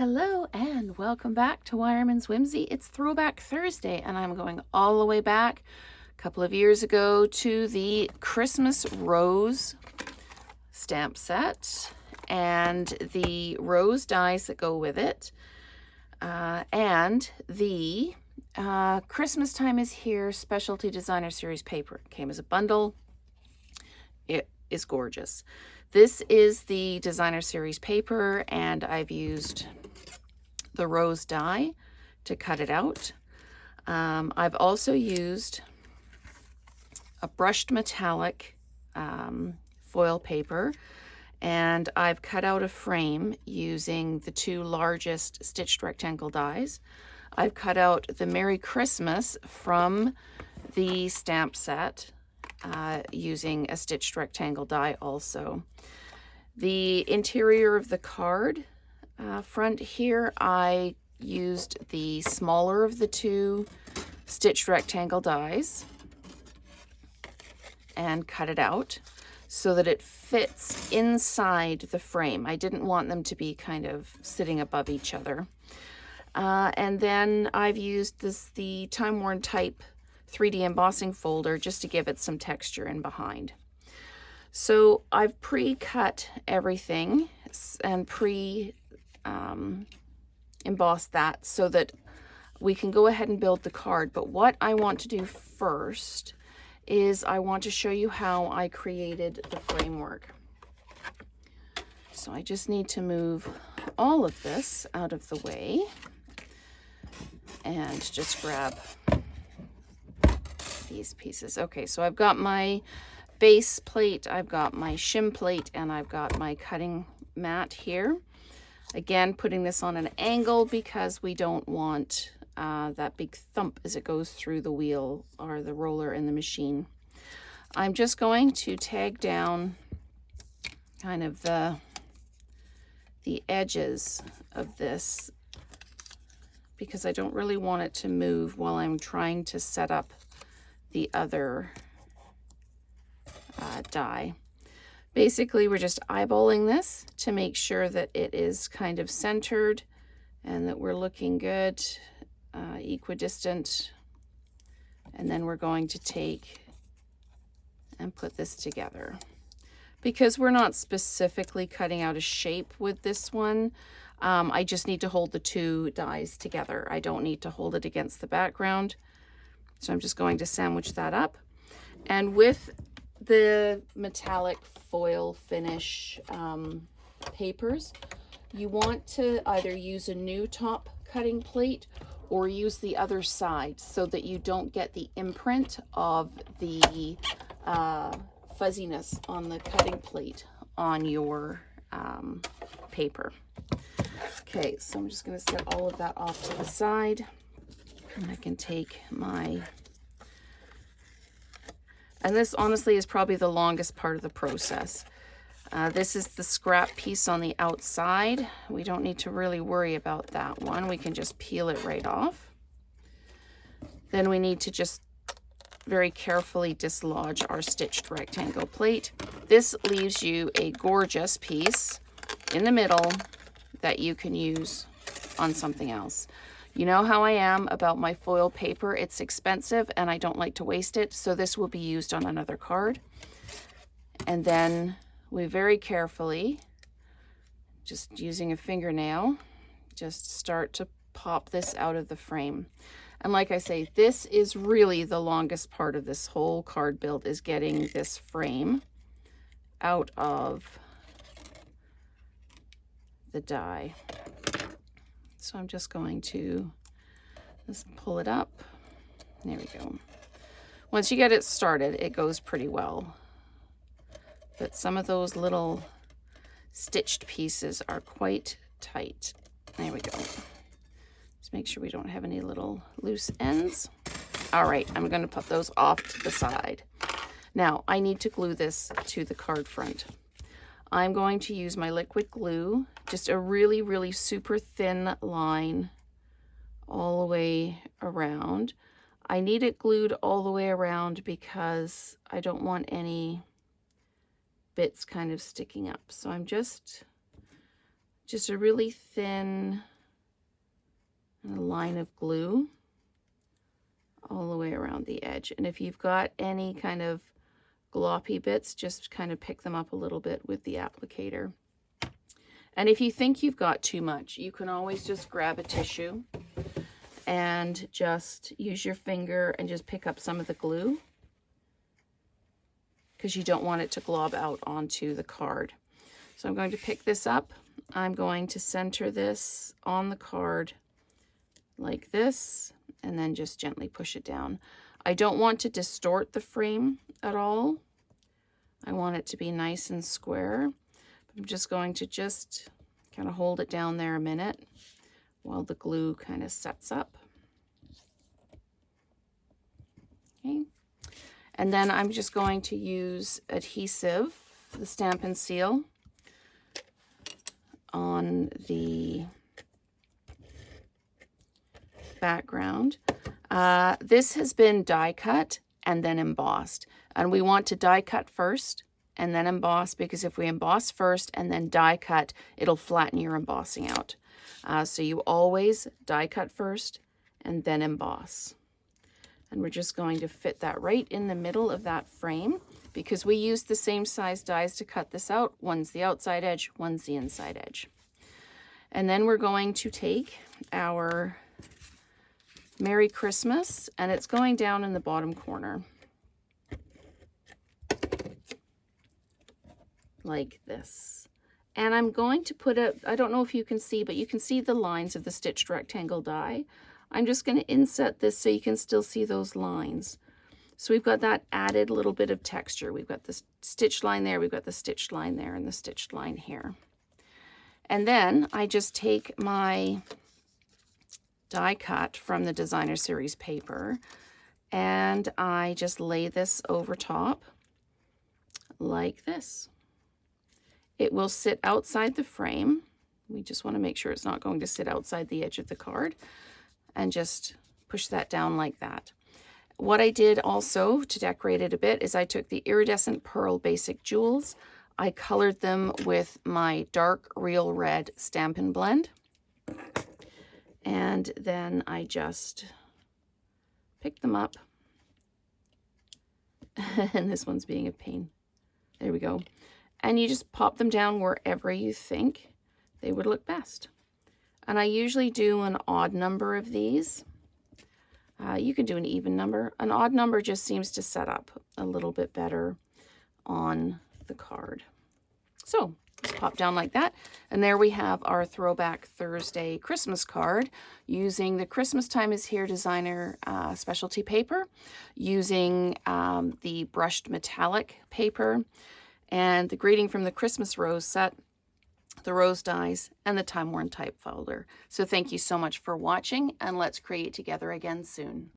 Hello and welcome back to Wireman's Whimsy. It's Throwback Thursday and I'm going all the way back a couple of years ago to the Christmas Rose stamp set and the rose dies that go with it, and the Christmas Time is Here Specialty Designer Series paper. It came as a bundle. It is gorgeous. This is the Designer Series paper and I've used the rose die to cut it out. I've also used a brushed metallic foil paper, and I've cut out a frame using the two largest stitched rectangle dies. I've cut out the Merry Christmas from the stamp set using a stitched rectangle die also. The interior of the card front here, I used the smaller of the two stitched rectangle dies and cut it out so that it fits inside the frame. I didn't want them to be kind of sitting above each other. And then I've used the Time Worn Type 3D embossing folder just to give it some texture in behind. So I've pre-cut everything and embossed that so that we can go ahead and build the card. But what I want to do first is I want to show you how I created the framework. So I just need to move all of this out of the way and just grab these pieces. Okay, so I've got my base plate, I've got my shim plate, and I've got my cutting mat here. Again, putting this on an angle because we don't want that big thump as it goes through the wheel or the roller in the machine. I'm just going to tag down kind of the edges of this because I don't really want it to move while I'm trying to set up the other die. Basically, we're just eyeballing this to make sure that it is kind of centered and that we're looking good, equidistant. And then we're going to take and put this together. Because we're not specifically cutting out a shape with this one, I just need to hold the two dies together. I don't need to hold it against the background. So I'm just going to sandwich that up. And with the metallic foil finish papers, you want to either use a new top cutting plate or use the other side so that you don't get the imprint of the fuzziness on the cutting plate on your paper. Okay, so I'm just going to set all of that off to the side, and I can take my... And this honestly is probably the longest part of the process. This is the scrap piece on the outside. We don't need to really worry about that one. We can just peel it right off. Then we need to just very carefully dislodge our stitched rectangle plate. This leaves you a gorgeous piece in the middle that you can use on something else. You know how I am about my foil paper. It's expensive and I don't like to waste it, so this will be used on another card. And then we very carefully, just using a fingernail, just start to pop this out of the frame. And like I say, this is really the longest part of this whole card build, is getting this frame out of the die. So I'm just going to just pull it up. There we go. Once you get it started, it goes pretty well. But some of those little stitched pieces are quite tight. There we go. Just make sure we don't have any little loose ends. All right, I'm going to put those off to the side. Now, I need to glue this to the card front. I'm going to use my liquid glue, just a really, really super thin line all the way around. I need it glued all the way around because I don't want any bits kind of sticking up. So I'm just a really thin and a line of glue all the way around the edge. And if you've got any kind of gloppy bits, just kind of pick them up a little bit with the applicator. And if you think you've got too much, you can always just grab a tissue and just use your finger and just pick up some of the glue, because you don't want it to glob out onto the card. So I'm going to pick this up. I'm going to center this on the card like this, and then just gently push it down. I don't want to distort the frame at all. I want it to be nice and square. I'm just going to kind of hold it down there a minute while the glue kind of sets up. Okay. And then I'm just going to use adhesive, the Stampin' Seal, on the background. This has been die cut and then embossed. And we want to die cut first and then emboss, because if we emboss first and then die cut, it'll flatten your embossing out. So you always die cut first and then emboss. And we're just going to fit that right in the middle of that frame, because we used the same size dies to cut this out. One's the outside edge, one's the inside edge. And then we're going to take our Merry Christmas, and it's going down in the bottom corner. Like this. And I'm going to put I don't know if you can see, but you can see the lines of the stitched rectangle die. I'm just going to inset this so you can still see those lines. So we've got that added little bit of texture. We've got the stitched line there, we've got the stitched line there, and the stitched line here. And then I just take my die cut from the Designer Series paper, and I just lay this over top like this. It will sit outside the frame. We just want to make sure it's not going to sit outside the edge of the card, and just push that down like that. What I did also to decorate it a bit is I took the Iridescent Pearl Basic Jewels. I colored them with my dark Real Red Stampin' Blend. And then I just picked them up. And this one's being a pain. There we go. And you just pop them down wherever you think they would look best. And I usually do an odd number of these. You can do an even number. An odd number just seems to set up a little bit better on the card. So just pop down like that. And there we have our Throwback Thursday Christmas card using the Christmas Time Is Here designer specialty paper, using the brushed metallic paper, and the Greeting from the Christmas Rose set, the rose dies, and the time-worn type folder. So thank you so much for watching, and let's create together again soon.